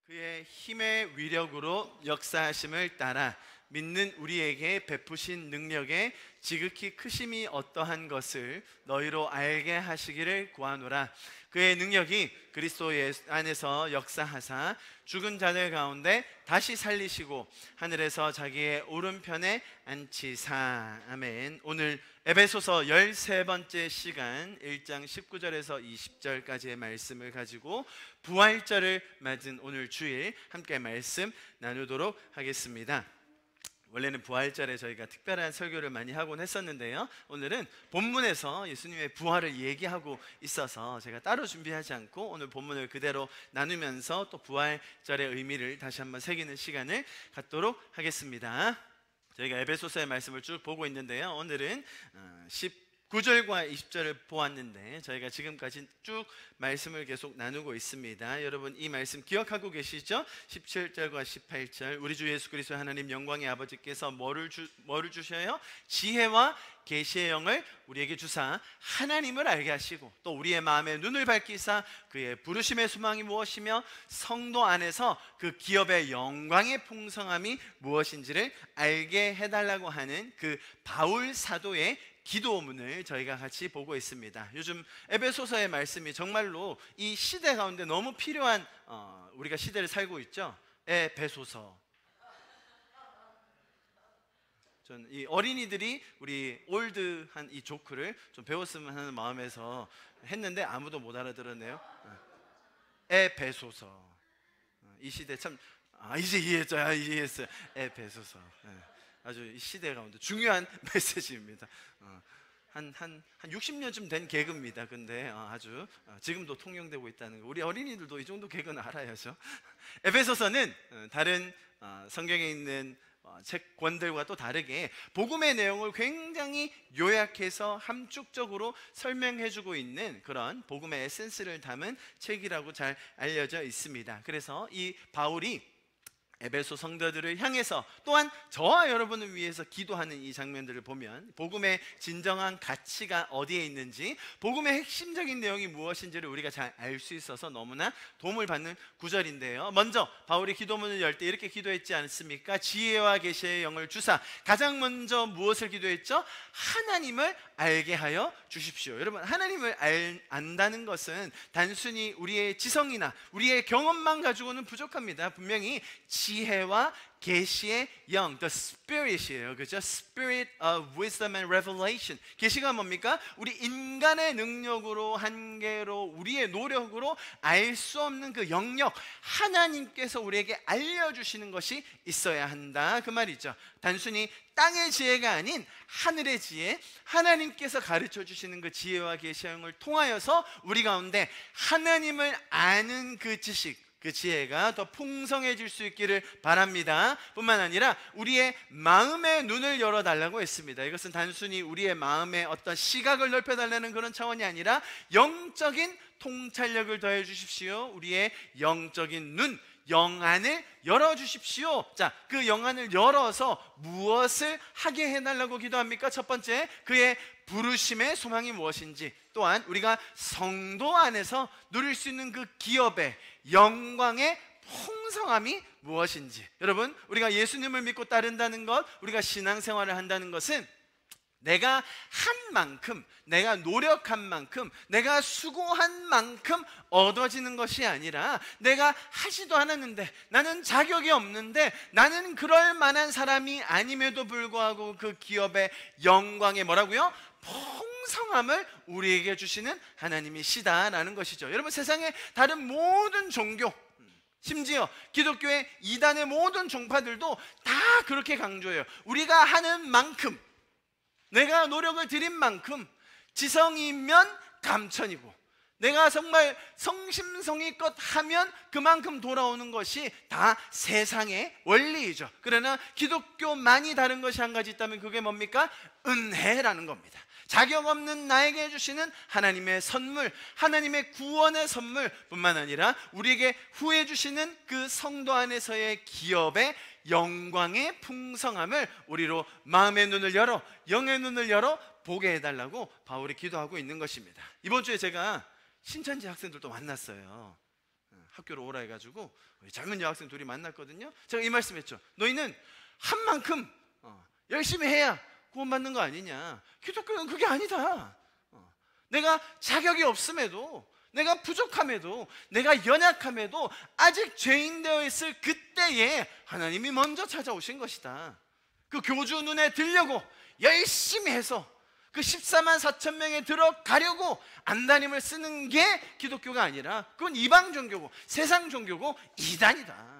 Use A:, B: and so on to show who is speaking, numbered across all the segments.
A: 그의 힘의 위력으로 역사하심을 따라 믿는 우리에게 베푸신 능력에 지극히 크심이 어떠한 것을 너희로 알게 하시기를 구하노라. 그의 능력이 그리스도 안에서 역사하사 죽은 자들 가운데 다시 살리시고 하늘에서 자기의 오른편에 앉히사. 아멘. 오늘 에베소서 13번째 시간 1장 19절에서 20절까지의 말씀을 가지고 부활절을 맞은 오늘 주일 함께 말씀 나누도록 하겠습니다. 원래는 부활절에 저희가 특별한 설교를 많이 하곤 했었는데요, 오늘은 본문에서 예수님의 부활을 얘기하고 있어서 제가 따로 준비하지 않고 오늘 본문을 그대로 나누면서 또 부활절의 의미를 다시 한번 새기는 시간을 갖도록 하겠습니다. 저희가 에베소서의 말씀을 쭉 보고 있는데요, 오늘은 19절과 20절을 보았는데 저희가 지금까지 쭉 말씀을 계속 나누고 있습니다. 여러분 이 말씀 기억하고 계시죠? 17절과 18절, 우리 주 예수 그리스도 하나님 영광의 아버지께서 뭐를 주셔요? 지혜와 계시의 영을 우리에게 주사 하나님을 알게 하시고 또 우리의 마음의 눈을 밝히사 그의 부르심의 소망이 무엇이며 성도 안에서 그 기업의 영광의 풍성함이 무엇인지를 알게 해달라고 하는 그 바울 사도의 기도문을 저희가 같이 보고 있습니다. 요즘 에베소서의 말씀이 정말로 이 시대 가운데 너무 필요한 우리가 시대를 살고 있죠. 에베소서. 전 이 어린이들이 우리 올드한 이 조크를 좀 배웠으면 하는 마음에서 했는데 아무도 못 알아들었네요. 에베소서. 이 시대 참 이제 이해했죠. 이해했어요. 에베소서. 아주 이 시대 가운데 중요한 메시지입니다. 한 60년쯤 된 개그입니다. 근데 아주 지금도 통용되고 있다는 거, 우리 어린이들도 이 정도 개그는 알아야죠. 에베소서는 다른 성경에 있는 책권들과 또 다르게 복음의 내용을 굉장히 요약해서 함축적으로 설명해주고 있는 그런 복음의 에센스를 담은 책이라고 잘 알려져 있습니다. 그래서 이 바울이 에베소 성도들을 향해서 또한 저와 여러분을 위해서 기도하는 이 장면들을 보면 복음의 진정한 가치가 어디에 있는지, 복음의 핵심적인 내용이 무엇인지를 우리가 잘 알 수 있어서 너무나 도움을 받는 구절인데요, 먼저 바울이 기도문을 열 때 이렇게 기도했지 않습니까? 지혜와 계시의 영을 주사. 가장 먼저 무엇을 기도했죠? 하나님을 알게 하여 주십시오. 여러분, 하나님을 안다는 것은 단순히 우리의 지성이나 우리의 경험만 가지고는 부족합니다. 분명히 지혜와 계시의 영, the spirit이에요. 그죠? Spirit of wisdom and revelation. 계시가 뭡니까? 우리 인간의 능력으로, 한계로, 우리의 노력으로 알 수 없는 그 영역, 하나님께서 우리에게 알려주시는 것이 있어야 한다, 그 말이죠. 단순히 땅의 지혜가 아닌 하늘의 지혜, 하나님께서 가르쳐 주시는 그 지혜와 계시의 영을 통하여서 우리 가운데 하나님을 아는 그 지식, 그 지혜가 더 풍성해질 수 있기를 바랍니다. 뿐만 아니라 우리의 마음의 눈을 열어달라고 했습니다. 이것은 단순히 우리의 마음의 어떤 시각을 넓혀달라는 그런 차원이 아니라 영적인 통찰력을 더해 주십시오. 우리의 영적인 눈, 영안을 열어주십시오. 자, 그 영안을 열어서 무엇을 하게 해달라고 기도합니까? 첫 번째, 그의 부르심의 소망이 무엇인지, 또한 우리가 성도 안에서 누릴 수 있는 그 기업의 영광의 풍성함이 무엇인지. 여러분, 우리가 예수님을 믿고 따른다는 것, 우리가 신앙생활을 한다는 것은 내가 한 만큼, 내가 노력한 만큼, 내가 수고한 만큼 얻어지는 것이 아니라, 내가 하지도 않았는데, 나는 자격이 없는데, 나는 그럴 만한 사람이 아님에도 불구하고 그 기업의 영광의 뭐라고요? 풍성함을 우리에게 주시는 하나님이시다라는 것이죠. 여러분, 세상의 다른 모든 종교, 심지어 기독교의 이단의 모든 종파들도 다 그렇게 강조해요. 우리가 하는 만큼, 내가 노력을 들인 만큼, 지성이면 감천이고, 내가 정말 성심성의껏 하면 그만큼 돌아오는 것이 다 세상의 원리이죠. 그러나 기독교만이 다른 것이 한 가지 있다면 그게 뭡니까? 은혜라는 겁니다. 자격 없는 나에게 해주시는 하나님의 선물, 하나님의 구원의 선물 뿐만 아니라 우리에게 후해 주시는 그 성도 안에서의 기업의 영광의 풍성함을 우리로 마음의 눈을 열어, 영의 눈을 열어 보게 해달라고 바울이 기도하고 있는 것입니다. 이번 주에 제가 신천지 학생들도 만났어요. 학교로 오라 해가지고 젊은 여학생 둘이 만났거든요. 제가 이 말씀했죠. 너희는 한 만큼 열심히 해야 구원받는 거 아니냐. 기독교는 그게 아니다. 내가 자격이 없음에도, 내가 부족함에도, 내가 연약함에도 아직 죄인 되어 있을 그때에 하나님이 먼저 찾아오신 것이다. 그 교주 눈에 들려고 열심히 해서 그 14만 4천 명에 들어가려고 안다님을 쓰는 게 기독교가 아니라 그건 이방 종교고 세상 종교고 이단이다.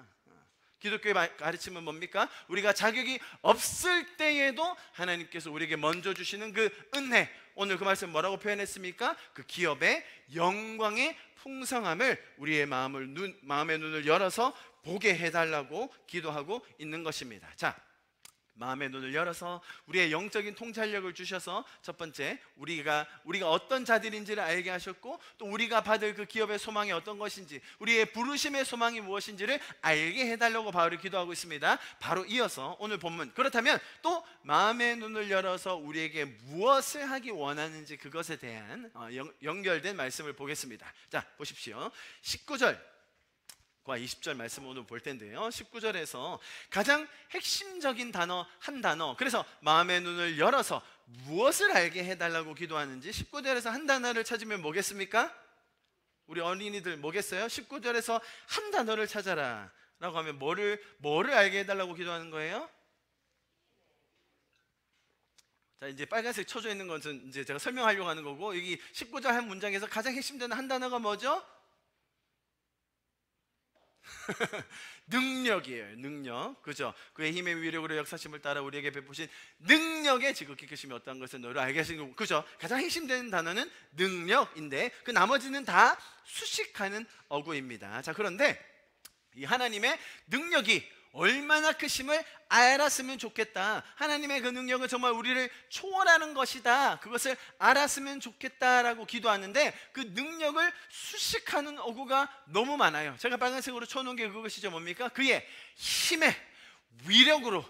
A: 기독교의 가르침은 뭡니까? 우리가 자격이 없을 때에도 하나님께서 우리에게 먼저 주시는 그 은혜, 오늘 그 말씀 뭐라고 표현했습니까? 그 기업의 영광의 풍성함을 우리의 마음의 눈을 열어서 보게 해달라고 기도하고 있는 것입니다. 자, 마음의 눈을 열어서 우리의 영적인 통찰력을 주셔서 첫 번째, 우리가 어떤 자들인지를 알게 하셨고, 또 우리가 받을 그 기업의 소망이 어떤 것인지, 우리의 부르심의 소망이 무엇인지를 알게 해달라고 바울이 기도하고 있습니다. 바로 이어서 오늘 본문, 그렇다면 또 마음의 눈을 열어서 우리에게 무엇을 하기 원하는지 그것에 대한 연결된 말씀을 보겠습니다. 자, 보십시오. 19절 20절 말씀 오늘 볼 텐데요. 19절에서 가장 핵심적인 단어 한 단어, 그래서 마음의 눈을 열어서 무엇을 알게 해달라고 기도하는지 19절에서 한 단어를 찾으면 뭐겠습니까? 우리 어린이들 뭐겠어요? 19절에서 한 단어를 찾아라 라고 하면 뭐를 알게 해달라고 기도하는 거예요? 자, 이제 빨간색 쳐져 있는 것은 이제 제가 설명하려고 하는 거고, 여기 19절 한 문장에서 가장 핵심되는 한 단어가 뭐죠? 능력이에요. 능력, 그죠? 그의 힘의 위력으로 역사심을 따라 우리에게 베푸신 능력의 지극히 크심이 어떠한 것을 너를 알게 하신 거고, 그죠? 가장 핵심되는 단어는 능력인데 그 나머지는 다 수식하는 어구입니다. 자, 그런데 이 하나님의 능력이 얼마나 크심을 알았으면 좋겠다, 하나님의 그 능력은 정말 우리를 초월하는 것이다, 그것을 알았으면 좋겠다라고 기도하는데 그 능력을 수식하는 어구가 너무 많아요. 제가 빨간색으로 쳐놓은 게 그것이죠. 뭡니까? 그의 힘의 위력으로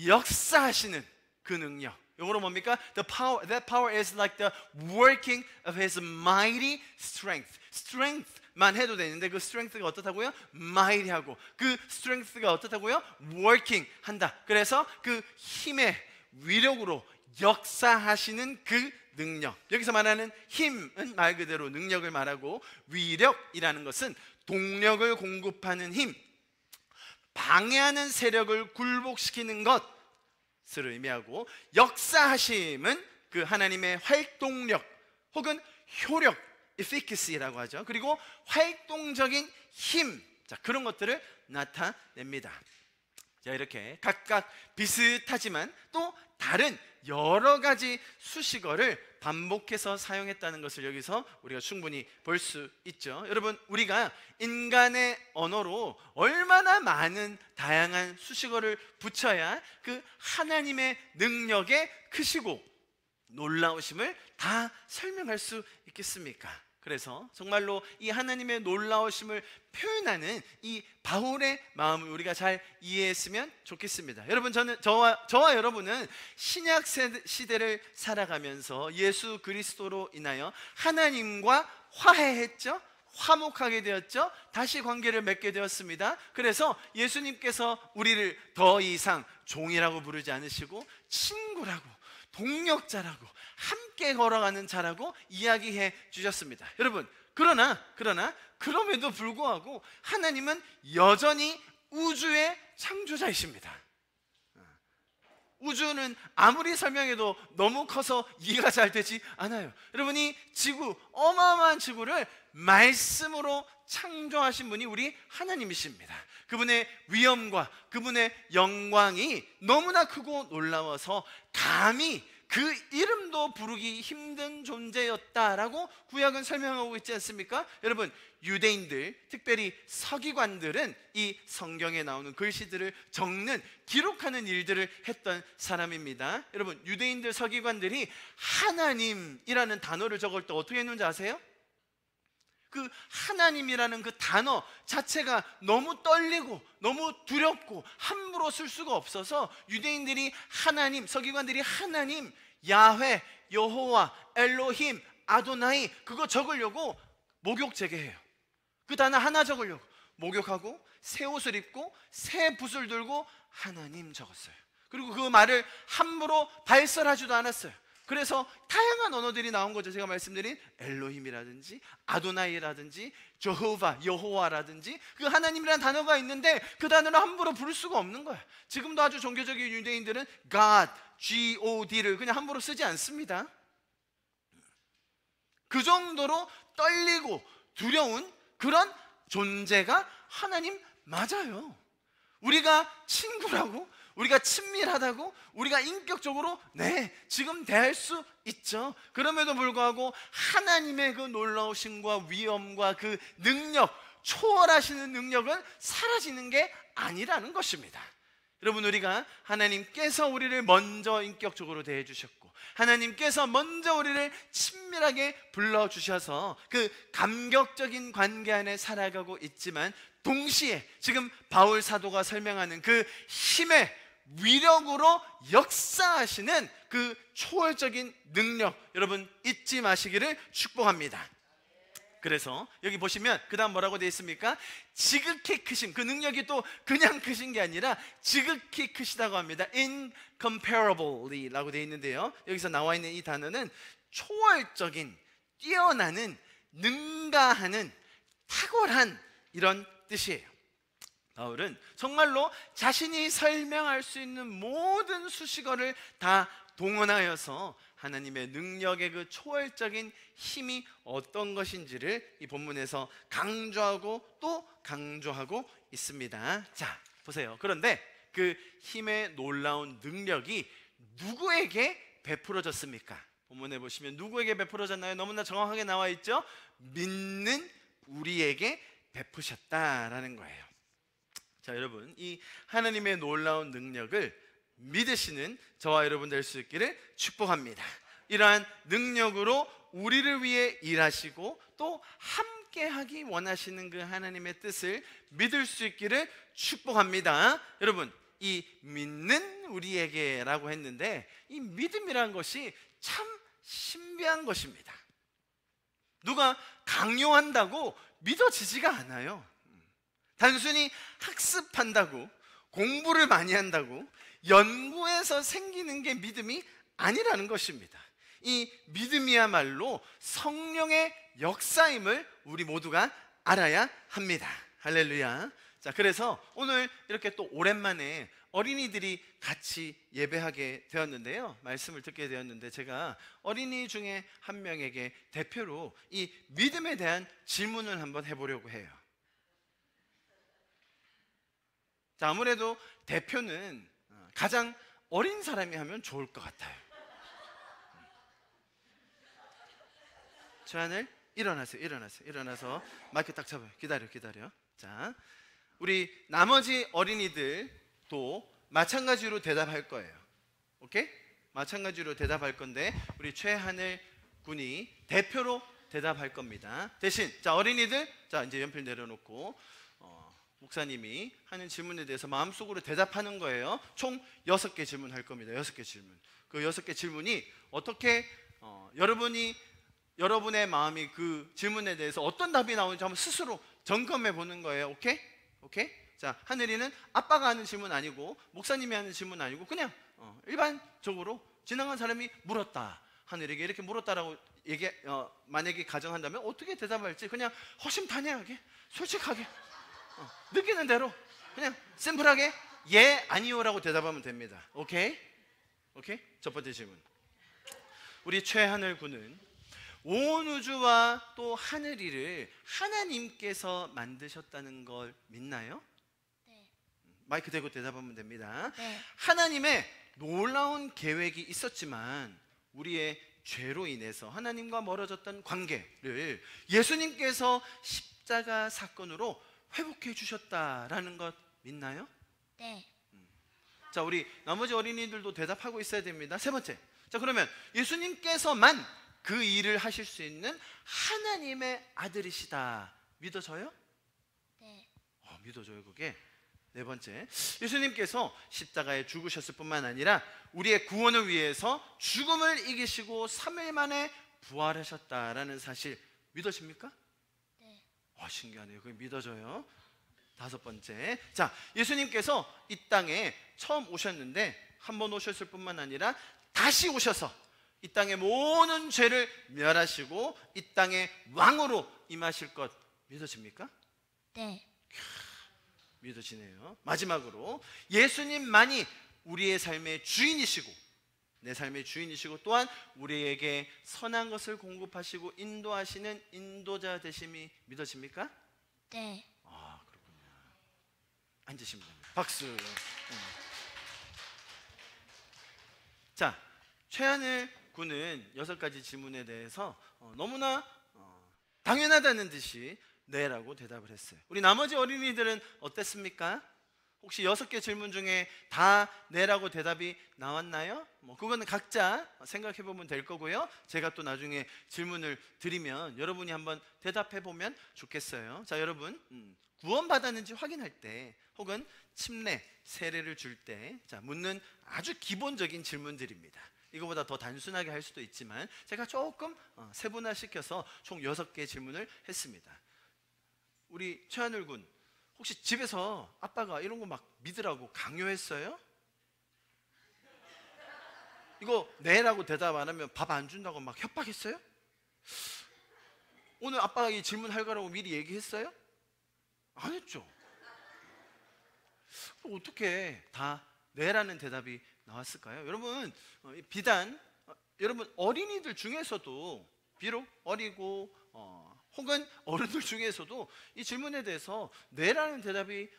A: 역사하시는 그 능력. 영어로 뭡니까? That power is like the working of his mighty strength. strength만 해도 되는데 그 strength가 어떻다고요? mighty하고, 그 strength가 어떻다고요? working 한다. 그래서 그 힘의 위력으로 역사하시는 그 능력. 여기서 말하는 힘은 말 그대로 능력을 말하고, 위력이라는 것은 동력을 공급하는 힘, 방해하는 세력을 굴복시키는 것을 의미하고, 역사하심은 그 하나님의 활동력 혹은 효력, efficacy라고 하죠. 그리고 활동적인 힘, 자, 그런 것들을 나타냅니다. 자, 이렇게 각각 비슷하지만 또 다른 여러 가지 수식어를 반복해서 사용했다는 것을 여기서 우리가 충분히 볼 수 있죠. 여러분, 우리가 인간의 언어로 얼마나 많은 다양한 수식어를 붙여야 그 하나님의 능력의 크시고 놀라우심을 다 설명할 수 있겠습니까? 그래서 정말로 이 하나님의 놀라우심을 표현하는 이 바울의 마음을 우리가 잘 이해했으면 좋겠습니다. 여러분, 저와 여러분은 신약 시대를 살아가면서 예수 그리스도로 인하여 하나님과 화해했죠. 화목하게 되었죠. 다시 관계를 맺게 되었습니다. 그래서 예수님께서 우리를 더 이상 종이라고 부르지 않으시고 친구라고, 동력자라고, 함께 걸어가는 자라고 이야기해 주셨습니다. 여러분, 그럼에도 불구하고 하나님은 여전히 우주의 창조자이십니다. 우주는 아무리 설명해도 너무 커서 이해가 잘 되지 않아요. 여러분이 지구, 어마어마한 지구를 말씀으로 창조하신 분이 우리 하나님이십니다. 그분의 위엄과 그분의 영광이 너무나 크고 놀라워서 감히 그 이름도 부르기 힘든 존재였다라고 구약은 설명하고 있지 않습니까? 여러분, 유대인들, 특별히 서기관들은 이 성경에 나오는 글씨들을 적는, 기록하는 일들을 했던 사람입니다. 여러분, 유대인들 서기관들이 하나님이라는 단어를 적을 때 어떻게 했는지 아세요? 그 하나님이라는 그 단어 자체가 너무 떨리고 너무 두렵고 함부로 쓸 수가 없어서 유대인들이 하나님, 서기관들이 하나님, 야훼, 여호와, 엘로힘, 아도나이 그거 적으려고 목욕 재개해요. 그 단어 하나 적으려고 목욕하고 새 옷을 입고 새 붓을 들고 하나님 적었어요. 그리고 그 말을 함부로 발설하지도 않았어요. 그래서 다양한 언어들이 나온 거죠. 제가 말씀드린 엘로힘이라든지 아도나이라든지 저호바, 여호와라든지 그 하나님이라는 단어가 있는데 그 단어를 함부로 부를 수가 없는 거예요. 지금도 아주 종교적인 유대인들은 God, G-O-D를 그냥 함부로 쓰지 않습니다. 그 정도로 떨리고 두려운 그런 존재가 하나님 맞아요. 우리가 친구라고, 우리가 친밀하다고, 우리가 인격적으로 지금 대할 수 있죠. 그럼에도 불구하고 하나님의 그 놀라우심과 위엄과 그 능력, 초월하시는 능력은 사라지는 게 아니라는 것입니다. 여러분, 우리가 하나님께서 우리를 먼저 인격적으로 대해 주셨고 하나님께서 먼저 우리를 친밀하게 불러주셔서 그 감격적인 관계 안에 살아가고 있지만 동시에 지금 바울 사도가 설명하는 그 힘의 위력으로 역사하시는 그 초월적인 능력, 여러분 잊지 마시기를 축복합니다. 그래서 여기 보시면 그 다음 뭐라고 되어 있습니까? 지극히 크심, 그 능력이 또 그냥 크신 게 아니라 지극히 크시다고 합니다. Incomparably 라고 되어 있는데요, 여기서 나와 있는 이 단어는 초월적인, 뛰어나는, 능가하는, 탁월한 이런 뜻이에요. 바울은 정말로 자신이 설명할 수 있는 모든 수식어를 다 동원하여서 하나님의 능력의 그 초월적인 힘이 어떤 것인지를 이 본문에서 강조하고 또 강조하고 있습니다. 자, 보세요. 그런데 그 힘의 놀라운 능력이 누구에게 베풀어졌습니까? 본문에 보시면 누구에게 베풀어졌나요? 너무나 정확하게 나와 있죠? 믿는 우리에게 베푸셨다라는 거예요. 자, 여러분, 이 하나님의 놀라운 능력을 믿으시는 저와 여러분 될 수 있기를 축복합니다. 이러한 능력으로 우리를 위해 일하시고 또 함께하기 원하시는 그 하나님의 뜻을 믿을 수 있기를 축복합니다. 여러분, 이 믿는 우리에게 라고 했는데 이 믿음이라는 것이 참 신비한 것입니다. 누가 강요한다고 믿어지지가 않아요. 단순히 학습한다고, 공부를 많이 한다고, 연구해서 생기는 게 믿음이 아니라는 것입니다. 이 믿음이야말로 성령의 역사임을 우리 모두가 알아야 합니다. 할렐루야. 자, 그래서 오늘 이렇게 또 오랜만에 어린이들이 같이 예배하게 되었는데요, 말씀을 듣게 되었는데 제가 어린이 중에 한 명에게 대표로 이 믿음에 대한 질문을 한번 해보려고 해요. 자, 아무래도 대표는 가장 어린 사람이 하면 좋을 것 같아요. 최하늘, 일어나세요. 일어나서 마이크 딱 잡아요. 기다려. 자, 우리 나머지 어린이들도 마찬가지로 대답할 거예요. 오케이? 마찬가지로 대답할 건데 우리 최하늘 군이 대표로 대답할 겁니다. 대신 자, 어린이들, 자, 이제 연필 내려놓고 목사님이 하는 질문에 대해서 마음속으로 대답하는 거예요. 총 6개 질문할 겁니다. 6개 질문. 그 6개 질문이 어떻게 여러분의 마음이 그 질문에 대해서 어떤 답이 나오는지 한번 스스로 점검해 보는 거예요. 오케이? 자, 하늘이는 아빠가 하는 질문 아니고 목사님이 하는 질문 아니고 그냥 일반적으로 지나간 사람이 물었다. 하늘에게 이렇게 물었다라고 만약에 가정한다면 어떻게 대답할지 그냥 허심탄회하게, 솔직하게, 느끼는 대로 그냥 심플하게 예, 아니요라고 대답하면 됩니다. 오케이? 첫 번째 질문. 우리 최하늘 군은 온 우주와 또 하늘이를 하나님께서 만드셨다는 걸 믿나요?
B: 네.
A: 마이크 대고 대답하면 됩니다.
B: 네.
A: 하나님의 놀라운 계획이 있었지만 우리의 죄로 인해서 하나님과 멀어졌던 관계를 예수님께서 십자가 사건으로 회복해 주셨다라는 것 믿나요?
B: 네.
A: 자, 우리 나머지 어린이들도 대답하고 있어야 됩니다. 세 번째. 자, 그러면 예수님께서만 그 일을 하실 수 있는 하나님의 아들이시다. 믿어져요?
B: 네.
A: 믿어져요, 그게. 네 번째. 예수님께서 십자가에 죽으셨을 뿐만 아니라 우리의 구원을 위해서 죽음을 이기시고 3일 만에 부활하셨다라는 사실 믿어집니까?
B: 네.
A: 신기하네요. 그게 믿어져요. 다섯 번째, 자, 예수님께서 이 땅에 처음 오셨는데 한 번 오셨을 뿐만 아니라 다시 오셔서 이 땅의 모든 죄를 멸하시고 이 땅의 왕으로 임하실 것 믿어집니까?
B: 네.
A: 믿어지네요. 마지막으로 예수님만이 우리의 삶의 주인이시고 내 삶의 주인이시고 또한 우리에게 선한 것을 공급하시고 인도하시는 인도자 되심이 믿어집니까?
B: 네.
A: 아, 그렇군요. 앉으시면 됩니다. 박수. 자, 최하늘 군은 6가지 질문에 대해서 너무나 당연하다는 듯이 네라고 대답을 했어요. 우리 나머지 어린이들은 어땠습니까? 혹시 6개 질문 중에 다 네라고 대답이 나왔나요? 그거는 각자 생각해 보면 될 거고요. 제가 또 나중에 질문을 드리면 여러분이 한번 대답해 보면 좋겠어요. 자, 여러분, 구원받았는지 확인할 때 혹은 침례, 세례를 줄 때 묻는 아주 기본적인 질문들입니다. 이거보다 더 단순하게 할 수도 있지만 제가 조금 세분화시켜서 총 6개의 질문을 했습니다. 우리 최하늘 군, 혹시 집에서 아빠가 이런 거 막 믿으라고 강요했어요? 이거 네라고 대답 안 하면 밥 안 준다고 막 협박했어요? 오늘 아빠가 이 질문할 거라고 미리 얘기했어요? 안 했죠. 어떻게 다 네라는 대답이 나왔을까요? 여러분, 비단 여러분 어린이들 중에서도 비록 어리고 혹은 어른들 중에서도 이 질문에 대해서 네라는 대답이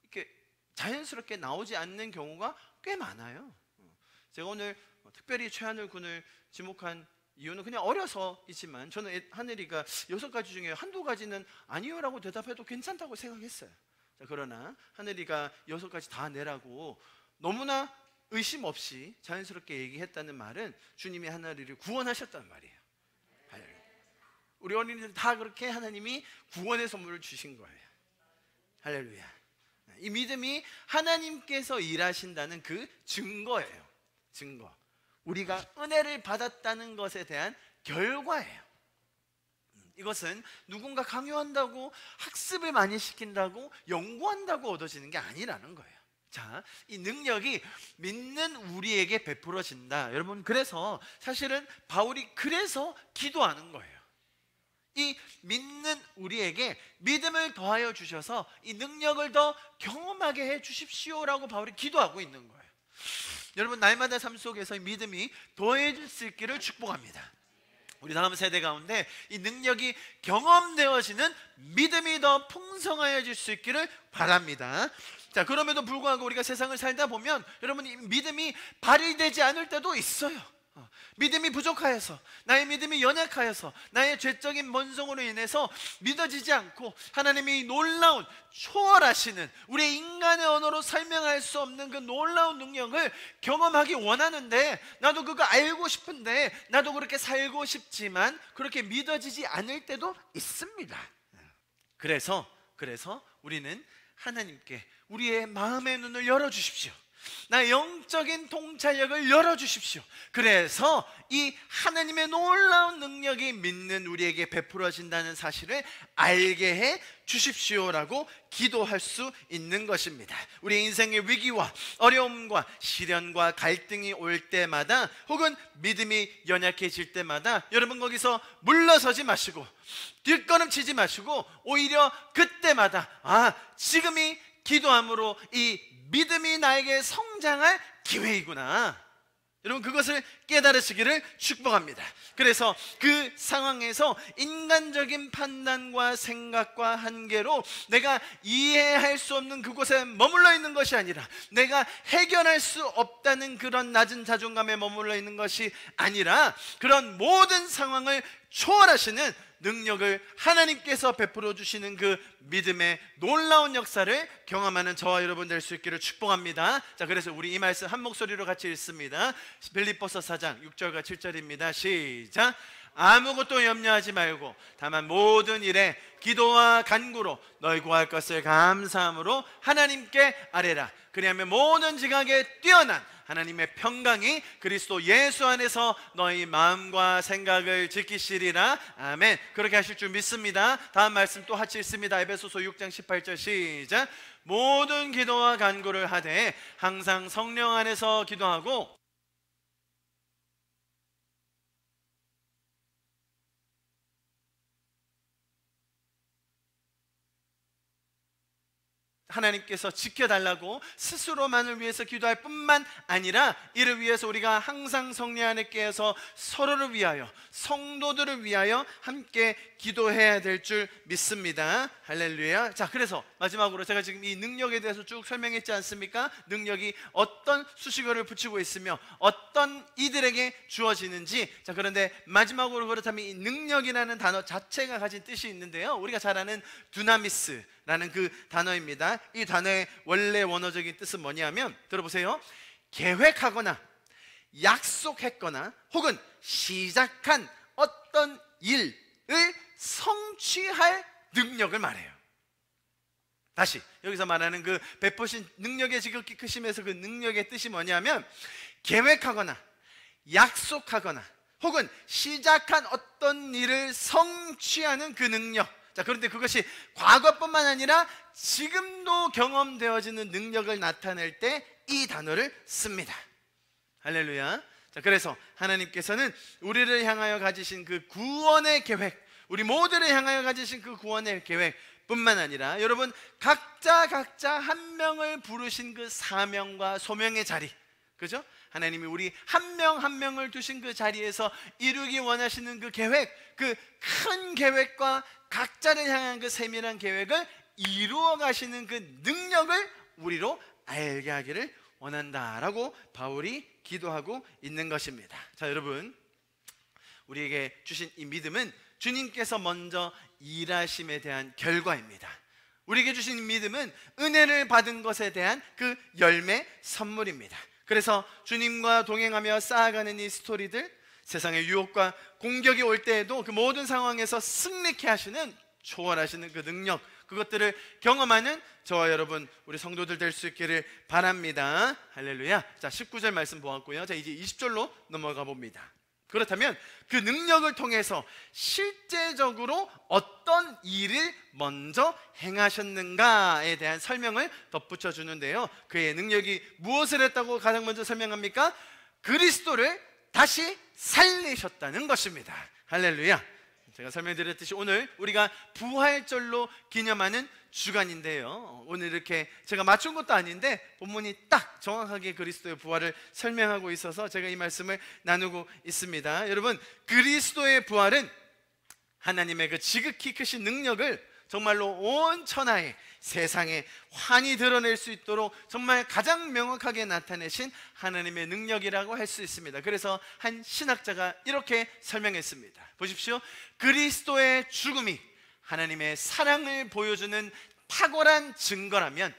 A: 이렇게 자연스럽게 나오지 않는 경우가 꽤 많아요. 제가 오늘 특별히 최하늘 군을 지목한 이유는 그냥 어려서이지만 저는 하늘이가 6가지 중에 한두 가지는 아니요라고 대답해도 괜찮다고 생각했어요. 자, 그러나 하늘이가 6가지 다 내라고 너무나 의심 없이 자연스럽게 얘기했다는 말은 주님이 하늘이를 구원하셨다는 말이에요. 우리 어린이들 다 그렇게 하나님이 구원의 선물을 주신 거예요. 할렐루야. 이 믿음이 하나님께서 일하신다는 그 증거예요. 증거. 우리가 은혜를 받았다는 것에 대한 결과예요. 이것은 누군가 강요한다고 학습을 많이 시킨다고 연구한다고 얻어지는 게 아니라는 거예요. 자, 이 능력이 믿는 우리에게 베풀어진다. 여러분, 그래서 사실은 바울이 그래서 기도하는 거예요. 이 믿는 우리에게 믿음을 더하여 주셔서 이 능력을 더 경험하게 해 주십시오라고 바울이 기도하고 있는 거예요. 여러분, 날마다 삶 속에서 이 믿음이 더해질 수 있기를 축복합니다. 우리 다음 세대 가운데 이 능력이 경험되어지는 믿음이 더 풍성하여질 수 있기를 바랍니다. 자, 그럼에도 불구하고 우리가 세상을 살다 보면 여러분, 이 믿음이 발휘되지 않을 때도 있어요. 믿음이 부족하여서, 나의 믿음이 연약하여서, 나의 죄적인 본성으로 인해서 믿어지지 않고 하나님이 놀라운 초월하시는 우리의 인간의 언어로 설명할 수 없는 그 놀라운 능력을 경험하기 원하는데, 나도 그거 알고 싶은데, 나도 그렇게 살고 싶지만 그렇게 믿어지지 않을 때도 있습니다. 그래서 우리는 하나님께 우리의 마음의 눈을 열어주십시오. 나의 영적인 통찰력을 열어주십시오. 그래서 이 하나님의 놀라운 능력이 믿는 우리에게 베풀어진다는 사실을 알게 해 주십시오라고 기도할 수 있는 것입니다. 우리 인생의 위기와 어려움과 시련과 갈등이 올 때마다 혹은 믿음이 연약해질 때마다 여러분, 거기서 물러서지 마시고 뒷걸음치지 마시고 오히려 그때마다 지금이 기도함으로 이 믿음이 나에게 성장할 기회이구나, 여러분, 그것을 깨달으시기를 축복합니다. 그래서 그 상황에서 인간적인 판단과 생각과 한계로 내가 이해할 수 없는 그곳에 머물러 있는 것이 아니라, 내가 해결할 수 없다는 그런 낮은 자존감에 머물러 있는 것이 아니라, 그런 모든 상황을 초월하시는 능력을 하나님께서 베풀어 주시는 그 믿음의 놀라운 역사를 경험하는 저와 여러분 될 수 있기를 축복합니다. 자, 그래서 우리 이 말씀 한 목소리로 같이 읽습니다. 빌립보서 4장 6절과 7절입니다. 시작. 아무것도 염려하지 말고 다만 모든 일에 기도와 간구로 너희 구할 것을 감사함으로 하나님께 아뢰라. 그리하면 모든 지각에 뛰어난 하나님의 평강이 그리스도 예수 안에서 너희 마음과 생각을 지키시리라. 아멘. 그렇게 하실 줄 믿습니다. 다음 말씀 또 같이 읽습니다. 에베소서 6장 18절 시작. 모든 기도와 간구를 하되 항상 성령 안에서 기도하고 하나님께서 지켜달라고 스스로만을 위해서 기도할 뿐만 아니라 이를 위해서 우리가 항상 성령 안에서 서로를 위하여, 성도들을 위하여 함께 기도해야 될 줄 믿습니다. 할렐루야. 자, 그래서 마지막으로 제가 지금 이 능력에 대해서 쭉 설명했지 않습니까? 능력이 어떤 수식어를 붙이고 있으며 어떤 이들에게 주어지는지. 자, 그런데 마지막으로 그렇다면 이 능력이라는 단어 자체가 가진 뜻이 있는데요, 우리가 잘 아는 두나미스 라는 그 단어입니다. 이 단어의 원래 원어적인 뜻은 뭐냐면, 들어보세요. 계획하거나 약속했거나 혹은 시작한 어떤 일을 성취할 능력을 말해요. 다시 여기서 말하는 그 베푸신 능력의 지극히 크심에서 그 능력의 뜻이 뭐냐면, 계획하거나 약속하거나 혹은 시작한 어떤 일을 성취하는 그 능력. 자, 그런데 그것이 과거뿐만 아니라 지금도 경험되어지는 능력을 나타낼 때 이 단어를 씁니다. 할렐루야. 자, 그래서 하나님께서는 우리를 향하여 가지신 그 구원의 계획, 우리 모두를 향하여 가지신 그 구원의 계획 뿐만 아니라 여러분 각자 한 명을 부르신 그 사명과 소명의 자리, 그죠? 하나님이 우리 한 명 한 명을 두신 그 자리에서 이루기 원하시는 그 계획, 그 큰 계획과 각자를 향한 그 세밀한 계획을 이루어 가시는 그 능력을 우리로 알게 하기를 원한다라고 바울이 기도하고 있는 것입니다. 자, 여러분, 우리에게 주신 이 믿음은 주님께서 먼저 일하심에 대한 결과입니다. 우리에게 주신 믿음은 은혜를 받은 것에 대한 그 열매 선물입니다. 그래서 주님과 동행하며 쌓아가는 이 스토리들, 세상의 유혹과 공격이 올 때에도 그 모든 상황에서 승리케 하시는, 초월하시는 그 능력, 그것들을 경험하는 저와 여러분, 우리 성도들 될 수 있기를 바랍니다. 할렐루야. 자, 19절 말씀 보았고요. 자, 이제 20절로 넘어가 봅니다. 그렇다면 그 능력을 통해서 실제적으로 어떤 일을 먼저 행하셨는가에 대한 설명을 덧붙여 주는데요, 그의 능력이 무엇을 했다고 가장 먼저 설명합니까? 그리스도를 다시 살리셨다는 것입니다. 할렐루야. 제가 설명드렸듯이 오늘 우리가 부활절로 기념하는 주간인데요, 오늘 이렇게 제가 맞춘 것도 아닌데 본문이 딱 정확하게 그리스도의 부활을 설명하고 있어서 제가 이 말씀을 나누고 있습니다. 여러분, 그리스도의 부활은 하나님의 그 지극히 크신 능력을 정말로 온 천하에, 세상에 환히 드러낼 수 있도록 정말 가장 명확하게 나타내신 하나님의 능력이라고 할 수 있습니다. 그래서 한 신학자가 이렇게 설명했습니다. 보십시오. 그리스도의 죽음이 하나님의 사랑을 보여주는 탁월한 증거라면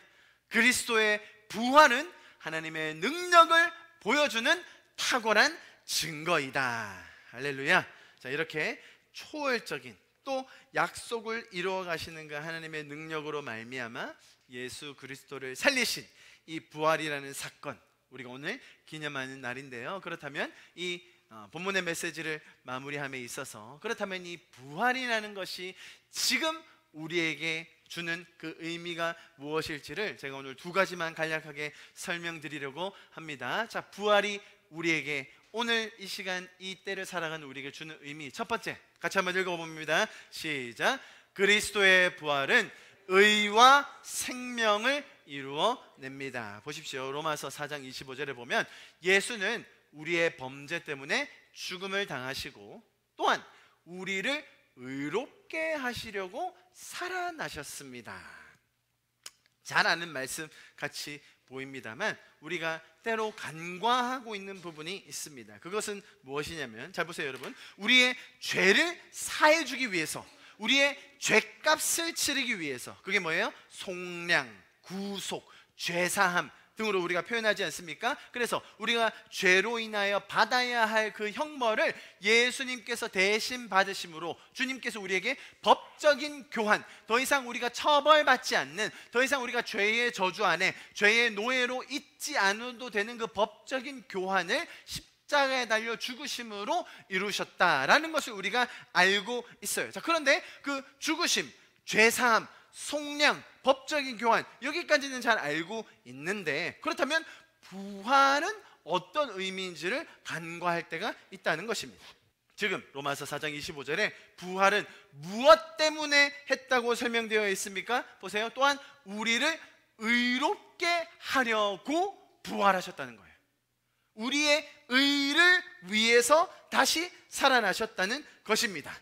A: 그리스도의 부활은 하나님의 능력을 보여주는 탁월한 증거이다. 할렐루야. 자, 이렇게 초월적인 또 약속을 이루어 가시는 그 하나님의 능력으로 말미암아 예수 그리스도를 살리신 이 부활이라는 사건, 우리가 오늘 기념하는 날인데요, 그렇다면 이 본문의 메시지를 마무리함에 있어서, 그렇다면 이 부활이라는 것이 지금 우리에게 주는 그 의미가 무엇일지를 제가 오늘 두 가지만 간략하게 설명드리려고 합니다. 자, 부활이 우리에게 오늘 이 시간 이 때를 살아가는 우리에게 주는 의미, 첫 번째 같이 한번 읽어봅니다. 시작. 그리스도의 부활은 의와 생명을 이루어냅니다. 보십시오. 로마서 4장 25절에 보면 예수는 우리의 범죄 때문에 죽음을 당하시고 또한 우리를 의롭게 하시려고 살아나셨습니다. 잘 아는 말씀 같이 보입니다만 우리가 때로 간과하고 있는 부분이 있습니다. 그것은 무엇이냐면, 잘 보세요 여러분, 우리의 죄를 사해주기 위해서, 우리의 죄값을 치르기 위해서, 그게 뭐예요? 속량, 구속, 죄사함, 등으로 우리가 표현하지 않습니까? 그래서 우리가 죄로 인하여 받아야 할 그 형벌을 예수님께서 대신 받으심으로 주님께서 우리에게 법적인 교환, 더 이상 우리가 처벌받지 않는, 더 이상 우리가 죄의 저주 안에 죄의 노예로 있지 않아도 되는 그 법적인 교환을 십자가에 달려 죽으심으로 이루셨다라는 것을 우리가 알고 있어요. 자, 그런데 그 죽으심, 죄사함, 속량, 법적인 교환, 여기까지는 잘 알고 있는데, 그렇다면 부활은 어떤 의미인지를 간과할 때가 있다는 것입니다. 지금 로마서 4장 25절에 부활은 무엇 때문에 했다고 설명되어 있습니까? 보세요. 또한 우리를 의롭게 하려고 부활하셨다는 거예요. 우리의 의를 위해서 다시 살아나셨다는 것입니다.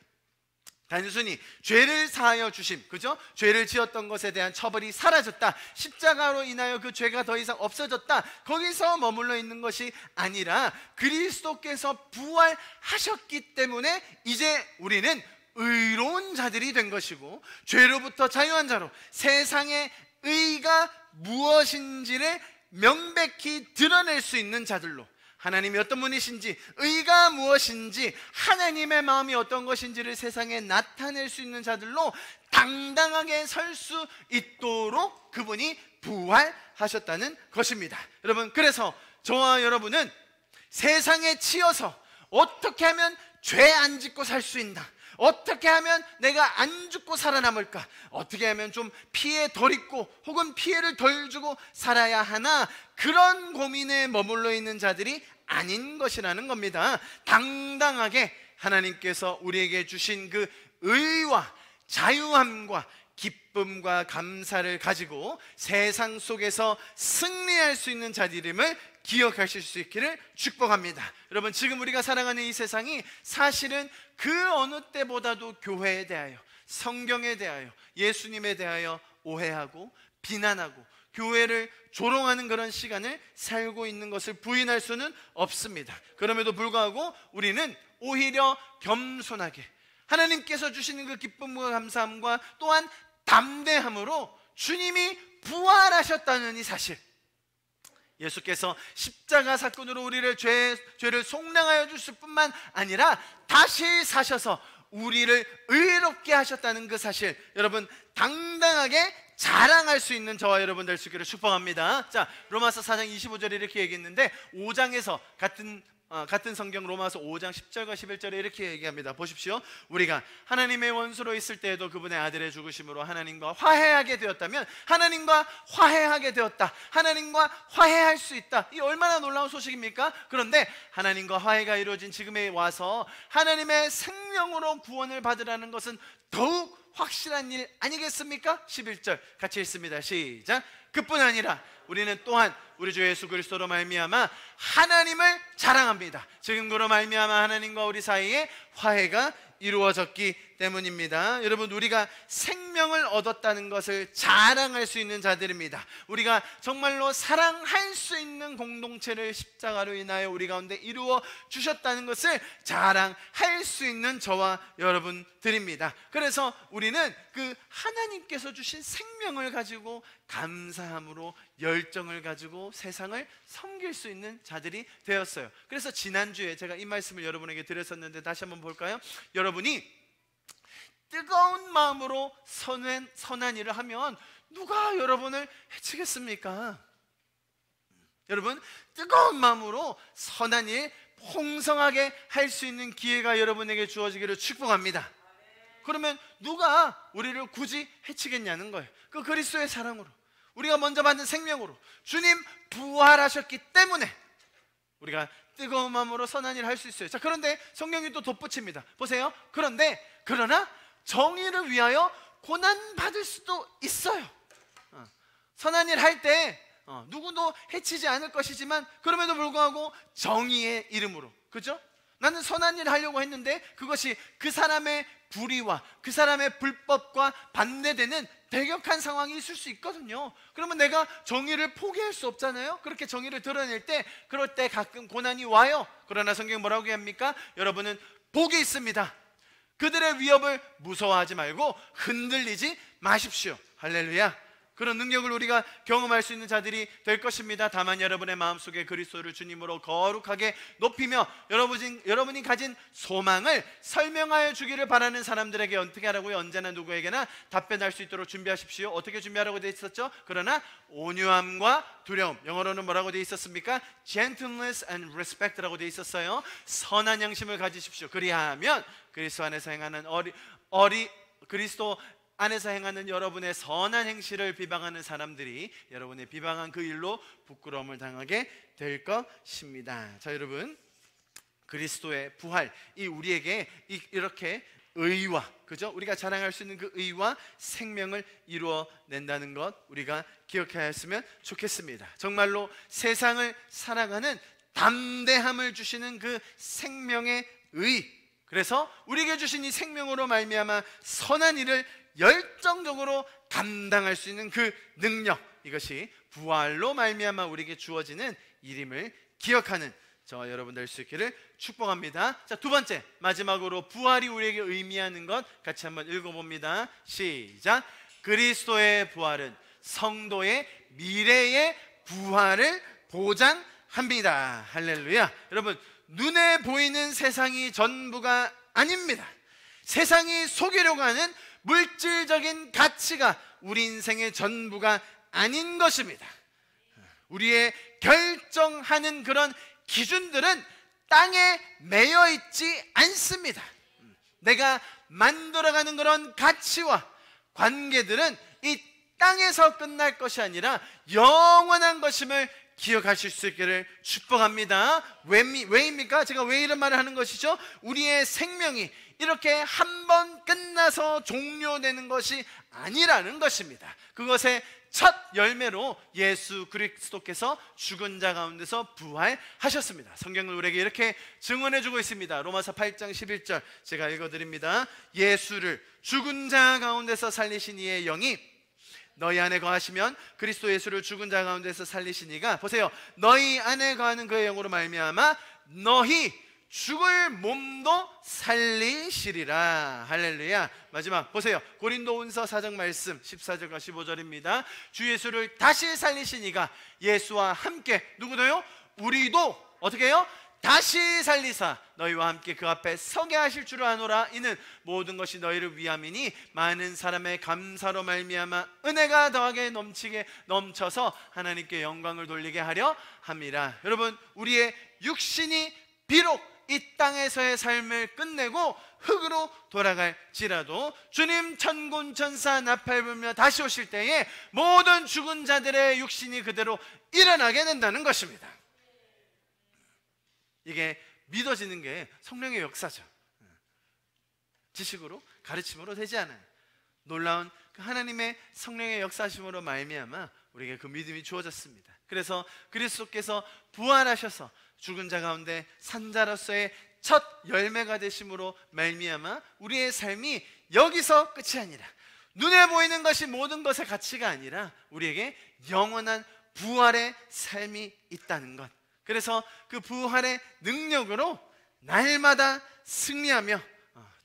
A: 단순히 죄를 사하여 주심, 그죠? 죄를 지었던 것에 대한 처벌이 사라졌다, 십자가로 인하여 그 죄가 더 이상 없어졌다, 거기서 머물러 있는 것이 아니라 그리스도께서 부활하셨기 때문에 이제 우리는 의로운 자들이 된 것이고, 죄로부터 자유한 자로 세상의 의가 무엇인지를 명백히 드러낼 수 있는 자들로, 하나님이 어떤 분이신지, 의가 무엇인지, 하나님의 마음이 어떤 것인지를 세상에 나타낼 수 있는 자들로 당당하게 설 수 있도록 그분이 부활하셨다는 것입니다. 여러분, 그래서 저와 여러분은 세상에 치여서 어떻게 하면 죄 안 짓고 살 수 있나, 어떻게 하면 내가 안 죽고 살아남을까, 어떻게 하면 좀 피해 덜 입고 혹은 피해를 덜 주고 살아야 하나, 그런 고민에 머물러 있는 자들이 아닌 것이라는 겁니다. 당당하게 하나님께서 우리에게 주신 그 의와 자유함과 기쁨과 감사를 가지고 세상 속에서 승리할 수 있는 자들임을 기억하실 수 있기를 축복합니다. 여러분, 지금 우리가 살아가는 이 세상이 사실은 그 어느 때보다도 교회에 대하여, 성경에 대하여, 예수님에 대하여 오해하고 비난하고 교회를 조롱하는 그런 시간을 살고 있는 것을 부인할 수는 없습니다. 그럼에도 불구하고 우리는 오히려 겸손하게 하나님께서 주시는 그 기쁨과 감사함과 또한 담대함으로 주님이 부활하셨다는 이 사실, 예수께서 십자가 사건으로 우리를 죄를 속량하여 주실 뿐만 아니라 다시 사셔서 우리를 의롭게 하셨다는 그 사실, 여러분 당당하게 자랑할 수 있는 저와 여러분 될 수 있기를 축복합니다. 자, 로마서 4장 25절에 이렇게 얘기했는데 5장에서 같은 성경 로마서 5장 10절과 11절에 이렇게 얘기합니다. 보십시오. 우리가 하나님의 원수로 있을 때에도 그분의 아들의 죽으심으로 하나님과 화해하게 되었다면 하나님과 화해하게 되었다, 하나님과 화해할 수 있다. 이 얼마나 놀라운 소식입니까? 그런데 하나님과 화해가 이루어진 지금에 와서 하나님의 생명으로 구원을 받으라는 것은 더욱 확실한 일 아니겠습니까? 11절 같이 읽습니다. 시작. 그뿐 아니라 우리는 또한 우리 주 예수 그리스도로 말미암아 하나님을 자랑합니다. 지금으로 말미암아 하나님과 우리 사이에 화해가 이루어졌기 때문입니다. 여러분, 우리가 생명을 얻었다는 것을 자랑할 수 있는 자들입니다. 우리가 정말로 사랑할 수 있는 공동체를 십자가로 인하여 우리 가운데 이루어 주셨다는 것을 자랑할 수 있는 저와 여러분들입니다. 그래서 우리는 그 하나님께서 주신 생명을 가지고 감사함으로 열정을 가지고 세상을 섬길 수 있는 자들이 되었어요. 그래서 지난주에 제가 이 말씀을 여러분에게 드렸었는데 다시 한번 볼까요? 여러분이 뜨거운 마음으로 선한 일을 하면 누가 여러분을 해치겠습니까? 여러분, 뜨거운 마음으로 선한 일 풍성하게 할 수 있는 기회가 여러분에게 주어지기를 축복합니다. 그러면 누가 우리를 굳이 해치겠냐는 거예요. 그 그리스도의 사랑으로, 우리가 먼저 받은 생명으로, 주님 부활하셨기 때문에 우리가 뜨거운 마음으로 선한 일을 할 수 있어요. 자, 그런데 성경이 또 덧붙입니다. 보세요. 그러나 정의를 위하여 고난받을 수도 있어요. 선한 일 할 때 누구도 해치지 않을 것이지만 그럼에도 불구하고 정의의 이름으로, 그죠? 나는 선한 일을 하려고 했는데 그것이 그 사람의 불의와 그 사람의 불법과 반대되는 배격한 상황이 있을 수 있거든요. 그러면 내가 정의를 포기할 수 없잖아요. 그렇게 정의를 드러낼 때, 그럴 때 가끔 고난이 와요. 그러나 성경이 뭐라고 합니까? 여러분은 복이 있습니다. 그들의 위협을 무서워하지 말고 흔들리지 마십시오. 할렐루야. 그런 능력을 우리가 경험할 수 있는 자들이 될 것입니다. 다만 여러분의 마음속에 그리스도를 주님으로 거룩하게 높이며 여러분이 가진 소망을 설명하여 주기를 바라는 사람들에게 어떻게 하라고요? 언제나 누구에게나 답변할 수 있도록 준비하십시오. 어떻게 준비하라고 되어 있었죠? 그러나 온유함과 두려움, 영어로는 뭐라고 되어 있었습니까? Gentleness and respect라고 되어 있었어요. 선한 양심을 가지십시오. 그리하면 그리스도 안에서 행하는 그리스도 안에서 행하는 여러분의 선한 행실을 비방하는 사람들이 여러분의 비방한 그 일로 부끄러움을 당하게 될 것입니다. 자, 여러분, 그리스도의 부활, 이 우리에게 이렇게 의와, 그죠? 우리가 자랑할 수 있는 그 의와 생명을 이루어낸다는 것 우리가 기억하였으면 좋겠습니다. 정말로 세상을 살아가는 담대함을 주시는 그 생명의 의, 그래서 우리에게 주신 이 생명으로 말미암아 선한 일을 열정적으로 감당할 수 있는 그 능력, 이것이 부활로 말미암아 우리에게 주어지는 일임을 기억하는 저와 여러분 될 수 있기를 축복합니다. 자, 두 번째, 마지막으로 부활이 우리에게 의미하는 것 같이 한번 읽어봅니다. 시작. 그리스도의 부활은 성도의 미래의 부활을 보장합니다. 할렐루야. 여러분, 눈에 보이는 세상이 전부가 아닙니다. 세상이 속이려고 하는 물질적인 가치가 우리 인생의 전부가 아닌 것입니다. 우리의 결정하는 그런 기준들은 땅에 매여 있지 않습니다. 내가 만들어가는 그런 가치와 관계들은 이 땅에서 끝날 것이 아니라 영원한 것임을 기억하실 수 있기를 축복합니다. 왜입니까? 제가 왜 이런 말을 하는 것이죠? 우리의 생명이 이렇게 한 번 끝나서 종료되는 것이 아니라는 것입니다. 그것의 첫 열매로 예수 그리스도께서 죽은 자 가운데서 부활하셨습니다. 성경은 우리에게 이렇게 증언해주고 있습니다. 로마서 8장 11절 제가 읽어드립니다. 예수를 죽은 자 가운데서 살리신 이의 영이 너희 안에 거하시면 그리스도 예수를 죽은 자 가운데서 살리신 이가, 보세요, 너희 안에 거하는 그의 영으로 말미암아 너희 죽을 몸도 살리시리라. 할렐루야. 마지막 보세요, 고린도후서 4장 말씀 14절과 15절입니다. 주 예수를 다시 살리신 이가 예수와 함께 누구도요? 우리도 어떻게 해요? 다시 살리사 너희와 함께 그 앞에 서게 하실 줄 아노라. 이는 모든 것이 너희를 위함이니 많은 사람의 감사로 말미암아 은혜가 더하게 넘치게 넘쳐서 하나님께 영광을 돌리게 하려 함이라. 여러분, 우리의 육신이 비록 이 땅에서의 삶을 끝내고 흙으로 돌아갈지라도 주님 천군 천사 나팔 불며 다시 오실 때에 모든 죽은 자들의 육신이 그대로 일어나게 된다는 것입니다. 이게 믿어지는 게 성령의 역사죠. 지식으로 가르침으로 되지 않아요. 놀라운 그 하나님의 성령의 역사심으로 말미암아 우리에게 그 믿음이 주어졌습니다. 그래서 그리스도께서 부활하셔서 죽은 자 가운데 산자로서의 첫 열매가 되심으로 말미암아 우리의 삶이 여기서 끝이 아니라, 눈에 보이는 것이 모든 것의 가치가 아니라 우리에게 영원한 부활의 삶이 있다는 것. 그래서 그 부활의 능력으로 날마다 승리하며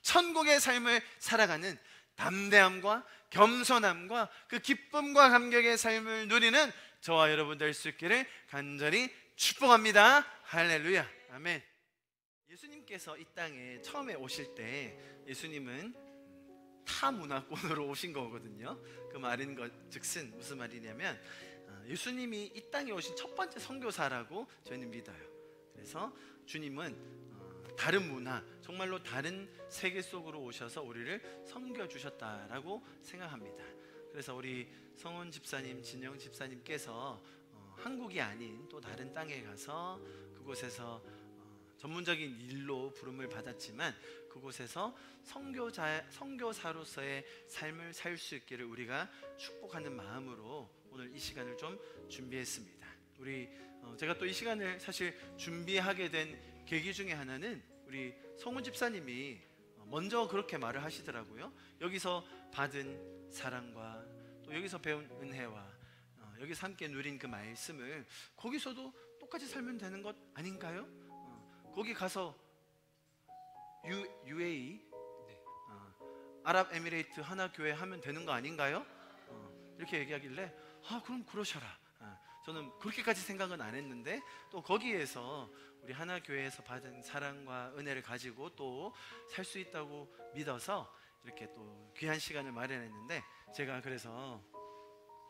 A: 천국의 삶을 살아가는 담대함과 겸손함과 그 기쁨과 감격의 삶을 누리는 저와 여러분 될 수 있기를 간절히 축복합니다. 할렐루야. 아멘. 예수님께서 이 땅에 처음에 오실 때 예수님은 타문화권으로 오신 거거든요. 그 말인 것 즉슨 무슨 말이냐면 예수님이 이 땅에 오신 첫 번째 선교사라고 저희는 믿어요. 그래서 주님은 다른 문화, 정말로 다른 세계 속으로 오셔서 우리를 섬겨 주셨다라고 생각합니다. 그래서 우리 성원 집사님, 진영 집사님께서 한국이 아닌 또 다른 땅에 가서 그곳에서 전문적인 일로 부름을 받았지만 그곳에서 선교사로서의 삶을 살 수 있기를 우리가 축복하는 마음으로 오늘 이 시간을 좀 준비했습니다. 제가 또 이 시간을 사실 준비하게 된 계기 중에 하나는 우리 성훈 집사님이 먼저 그렇게 말을 하시더라고요. 여기서 받은 사랑과 또 여기서 배운 은혜와 여기서 함께 누린 그 말씀을 거기서도 똑같이 살면 되는 것 아닌가요? 거기 가서 UAE 아랍에미레이트 하나교회 하면 되는 거 아닌가요? 이렇게 얘기하길래 그럼 그러셔라. 저는 그렇게까지 생각은 안 했는데 또 거기에서 우리 하나교회에서 받은 사랑과 은혜를 가지고 또 살 수 있다고 믿어서 이렇게 또 귀한 시간을 마련했는데, 제가 그래서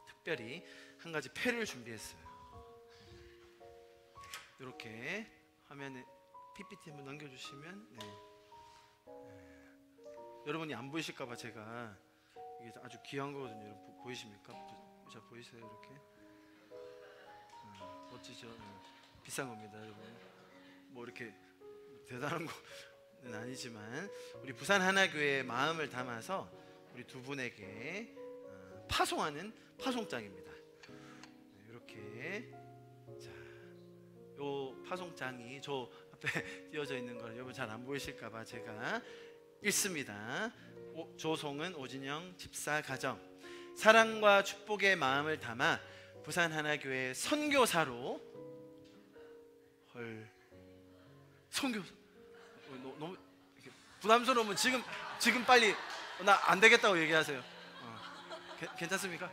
A: 특별히 한 가지 패를 준비했어요. 이렇게 화면에 PPT 한번 넘겨주시면, 여러분이 안 보이실까봐 제가, 이게 아주 귀한 거거든요. 여러분 보이십니까? 자, 보이세요? 이렇게 멋지죠? 비싼 겁니다, 여러분. 뭐 이렇게 대단한 건 아니지만 우리 부산 하나교회의 마음을 담아서 우리 두 분에게 파송하는 파송장입니다. 이렇게, 자, 요 파송장이 저 앞에 띄어져 있는 걸 여러분 잘 안 보이실까봐 제가 읽습니다. 조송은 오진영 집사 가정, 사랑과 축복의 마음을 담아 부산 하나교회 선교사로 선교사 너무 부담스러우면 지금 빨리 나 안 되겠다고 얘기하세요. 괜찮습니까?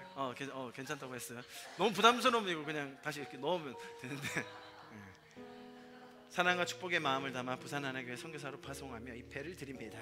A: 괜찮다고 했어요. 너무 부담스러우면 이거 그냥 다시 이렇게 넣으면 되는데. 사랑과 축복의 마음을 담아 부산 하나교회 선교사로 파송하며 이 패를 드립니다.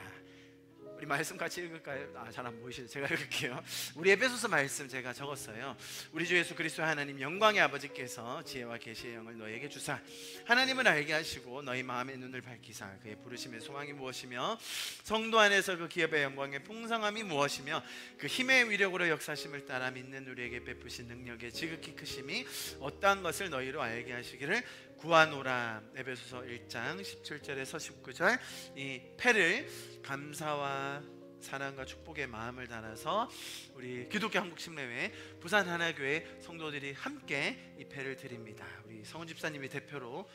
A: 우리 말씀 같이 읽을까요? 잘 안 보이시죠? 제가 읽을게요. 우리 에베소서 말씀 제가 적었어요. 우리 주 예수 그리스도 하나님 영광의 아버지께서 지혜와 계시의 영을 너희에게 주사 하나님을 알게 하시고 너희 마음의 눈을 밝히사 그의 부르심의 소망이 무엇이며 성도 안에서 그 기업의 영광의 풍성함이 무엇이며 그 힘의 위력으로 역사심을 따라 믿는 우리에게 베푸신 능력의 지극히 크심이 어떠한 것을 너희로 알게 하시기를 구하노라. 에베소서 1장 17절에서 19절, 이 패를 감사와 사랑과 축복의 마음을 담아서 우리 기독교 한국침례회 부산 하나교회 성도들이 함께 이 패를 드립니다. 우리 성훈 집사님이 대표로,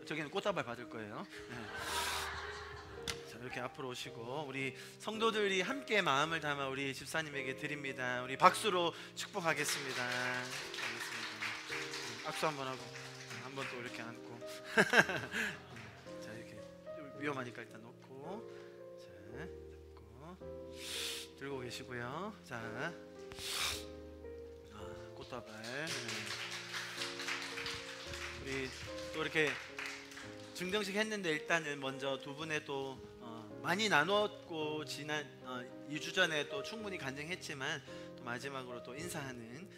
A: 저기는 꽃다발 받을 거예요. 자, 이렇게 앞으로 오시고 우리 성도들이 함께 마음을 담아 우리 집사님에게 드립니다. 우리 박수로 축복하겠습니다. 알겠습니다. 악수 한번 하고 한번 또 이렇게 앉고 자, 이렇게 위험하니까 일단 놓고, 자, 잡고 들고 계시고요. 자, 꽃다발. 우리 또 이렇게 증정식 했는데 일단은 먼저 두 분의 또 많이 나눴고 지난 2주 전에 또 충분히 간증했지만 또 마지막으로 또 인사하는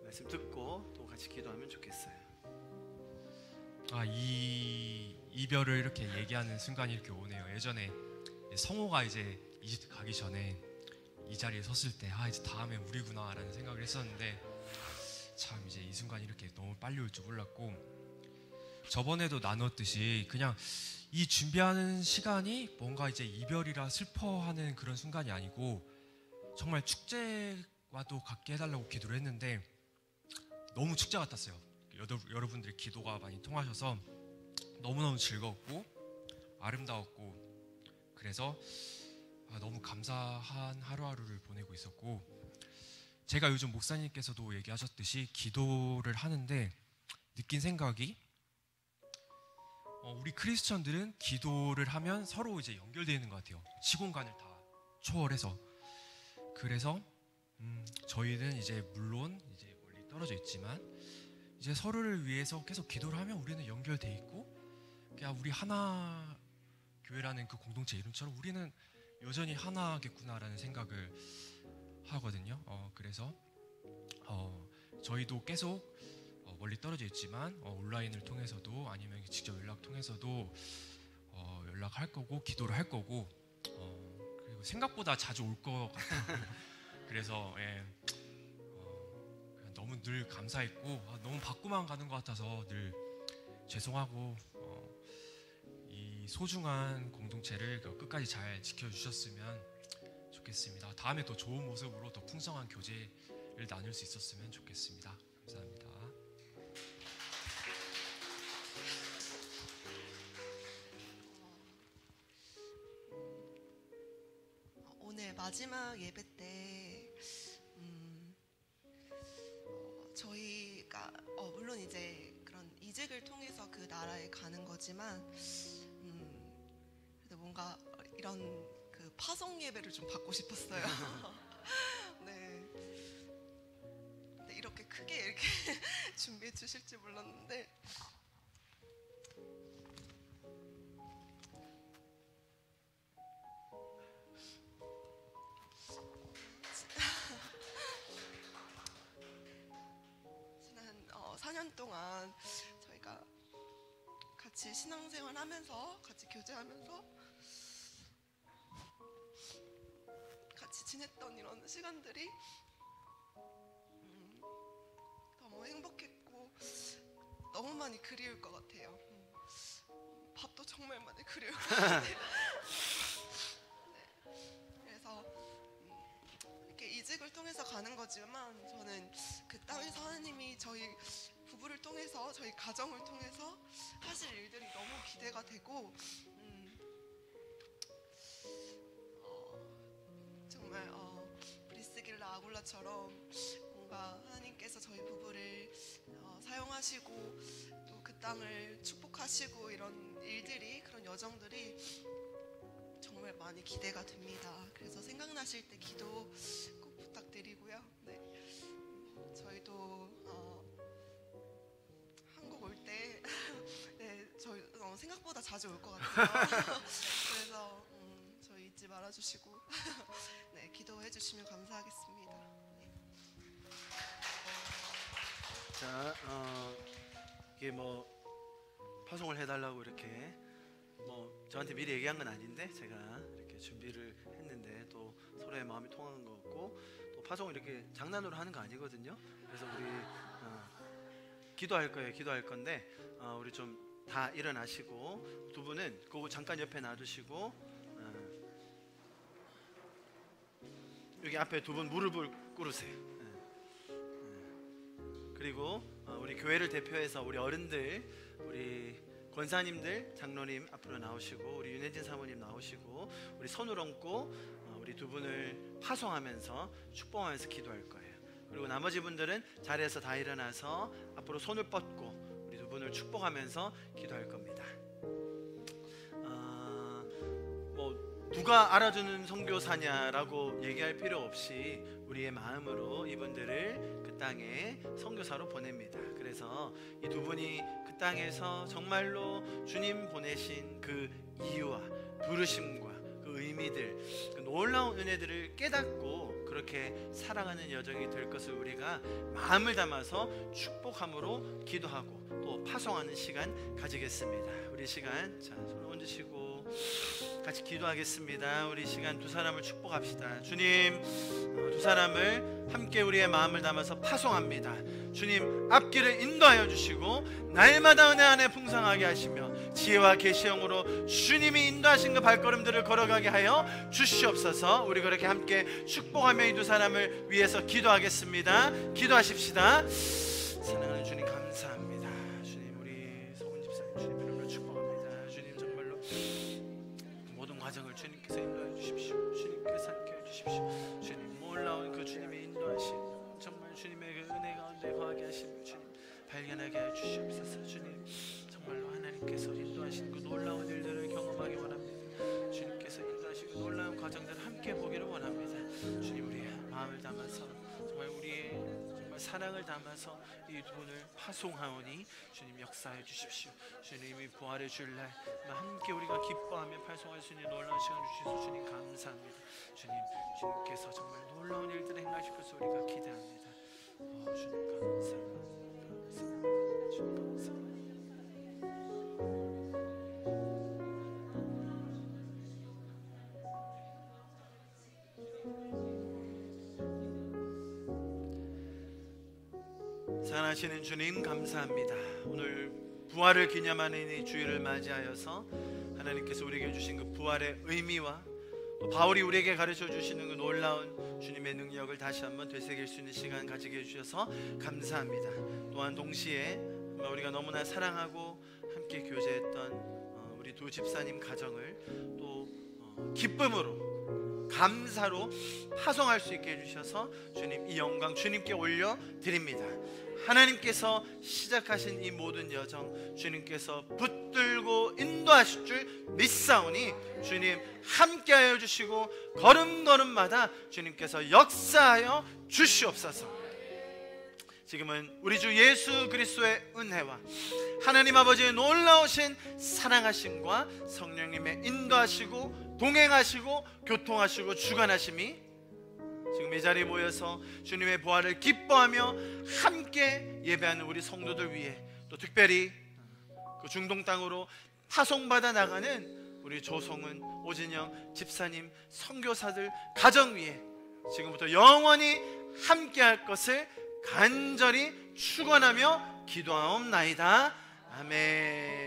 A: 말씀 듣고 또 같이 기도하면 좋겠어요.
C: 이 이별을 이렇게 얘기하는 순간이 이렇게 오네요. 예전에 성호가 이제 이집트 가기 전에 이 자리에 섰을 때 이제 다음에 우리구나 라는 생각을 했었는데, 참 이제 이 순간이 이렇게 너무 빨리 올 줄 몰랐고, 저번에도 나눴듯이 그냥 이 준비하는 시간이 뭔가 이제 이별이라 슬퍼하는 그런 순간이 아니고 정말 축제와도 같게 해달라고 기도를 했는데 너무 축제 같았어요. 여러분들의 기도가 많이 통하셔서 너무너무 즐거웠고 아름다웠고, 그래서 너무 감사한 하루하루를 보내고 있었고, 제가 요즘 목사님께서도 얘기하셨듯이 기도를 하는데 느낀 생각이, 우리 크리스천들은 기도를 하면 서로 이제 연결되어 있는 것 같아요. 시공간을 다 초월해서. 그래서 저희는 이제 물론 이제 멀리 떨어져 있지만 이제 서로를 위해서 계속 기도를 하면 우리는 연결돼 있고, 그냥 우리 하나 교회라는 그 공동체 이름처럼 우리는 여전히 하나겠구나라는 생각을 하거든요. 그래서 저희도 계속 멀리 떨어져 있지만 온라인을 통해서도 아니면 직접 연락 통해서도 연락할 거고 기도를 할 거고, 그리고 생각보다 자주 올 것 같아요. 그래서 너무 늘 감사했고 너무 받고만 가는 것 같아서 늘 죄송하고, 이 소중한 공동체를 끝까지 잘 지켜주셨으면 좋겠습니다. 다음에 더 좋은 모습으로 더 풍성한 교제를 나눌 수 있었으면 좋겠습니다. 감사합니다.
D: 오늘 마지막 예배 때 저희가 물론 이제 그런 이직을 통해서 그 나라에 가는 거지만 그래도 뭔가 이런 그 파송 예배를 좀 받고 싶었어요. 네, 준비해 주실지 몰랐는데 지난 4년 동안 저희가 같이 신앙생활 하면서 같이 교제하면서 같이 지냈던 이런 시간들이 너무 행복했고 너무 많이 그리울 것 같아요. 밥도 정말 많이 그리울 것 같아요. 네. 그래서 이렇게 이직을 통해서 가는 거지만 저는 그 땅에서 하나님이 저희 부부를 통해서 저희 가정을 통해서 하실 일들이 너무 기대가 되고 정말 브리스길라 아굴라처럼 뭔가 하나님께서 저희 부부를 사용하시고 또 그 땅을 축복하시고 이런 일들이 그런 여정들이 정말 많이 기대가 됩니다. 그래서 생각나실 때 기도 꼭 부탁드리고요. 네. 저희도 한국 올 때 네, 저희 생각보다 자주 올 것 같아요. 그래서 저희 잊지 말아주시고 네, 기도해 주시면 감사하겠습니다. 네.
A: 자, 이게 뭐 파송을 해달라고 이렇게 뭐 저한테 미리 얘기한 건 아닌데 제가 이렇게 준비를 했는데 또 서로의 마음이 통하는 것 같고 또 파송을 이렇게 장난으로 하는 거 아니거든요. 그래서 우리 기도할 거예요. 기도할 건데 우리 좀 다 일어나시고 두 분은 그거 잠깐 옆에 놔두시고 여기 앞에 두 분 무릎을 꿇으세요. 그리고 우리 교회를 대표해서 우리 어른들, 우리 권사님들, 장로님 앞으로 나오시고 우리 윤혜진 사모님 나오시고 우리 손을 얹고 우리 두 분을 파송하면서 축복하면서 기도할 거예요. 그리고 나머지 분들은 자리에서 다 일어나서 앞으로 손을 뻗고 우리 두 분을 축복하면서 기도할 겁니다. 뭐 누가 알아주는 선교사냐라고 얘기할 필요 없이 우리의 마음으로 이분들을 그 땅에 선교사로 보냅니다. 그래서 이 두 분이 그 땅에서 정말로 주님 보내신 그 이유와 부르심과 그 의미들, 그 놀라운 은혜들을 깨닫고 그렇게 살아가는 여정이 될 것을 우리가 마음을 담아서 축복함으로 기도하고 또 파송하는 시간 가지겠습니다. 우리 시간 자 손 얹으시고 같이 기도하겠습니다. 우리 시간 두 사람을 축복합시다. 주님, 두 사람을 함께 우리의 마음을 담아서 파송합니다. 주님, 앞길을 인도하여 주시고 날마다 은혜 안에 풍성하게 하시며 지혜와 계시형으로 주님이 인도하신 그 발걸음들을 걸어가게 하여 주시옵소서. 우리 그렇게 함께 축복하며 이 두 사람을 위해서 기도하겠습니다. 기도하십시다. 사랑하는 주님 감사합니다. 주님, 우리 서훈 집사님 주님 이름으로 축복합니다. 주님, 정말로 모든 과정을 주님께서 인도해 주십시오. 주님께서 함께 해 주십시오. 주님, 놀라운 그 주님의 인도하심, 정말 주님의 그 은혜 가운데 거하게 하시며 주님 발견하게 해 주시옵소서. 주님, 정말로 하나님께서 인도하신 그 놀라운 일들을 경험하기 원합니다. 주님께서 인도하시고 놀라운 과정들을 함께 보기를 원합니다. 주님, 우리의 마음을 담아서 정말 우리의 사랑을 담아서 이 두 분을 파송하오니 주님 역사해 주십시오. 주님이 부활의 주일날 함께 우리가 기뻐하며 파송할 수 있는 놀라운 시간 주셔서 주님 감사합니다. 주님께서 정말 놀라운 일들을 행하실 것을 우리가 기대합니다. 주님 감사합니다. 주님 감사합니다. 사랑하시는 주님 감사합니다. 오늘 부활을 기념하는 이 주일을 맞이하여서 하나님께서 우리에게 주신 그 부활의 의미와 또 바울이 우리에게 가르쳐 주시는 그 놀라운 주님의 능력을 다시 한번 되새길 수 있는 시간 가지게 해주셔서 감사합니다. 또한 동시에 우리가 너무나 사랑하고 함께 교제했던 우리 두 집사님 가정을 또 기쁨으로 감사로 파송할 수 있게 해주셔서 주님 이 영광 주님께 올려드립니다. 하나님께서 시작하신 이 모든 여정 주님께서 붙들고 인도하실 줄 믿사오니 주님 함께하여 주시고 걸음걸음마다 주님께서 역사하여 주시옵소서. 지금은 우리 주 예수 그리스도의 은혜와 하나님 아버지의 놀라우신 사랑하심과 성령님의 인도하시고 동행하시고 교통하시고 주관하심이 지금 이 자리에 모여서 주님의 부활을 기뻐하며 함께 예배하는 우리 성도들 위해, 또 특별히 그 중동 땅으로 파송받아 나가는 우리 조성은, 오진영 집사님, 선교사들 가정 위에 지금부터 영원히 함께할 것을 간절히 축원하며 기도하옵나이다. 아멘.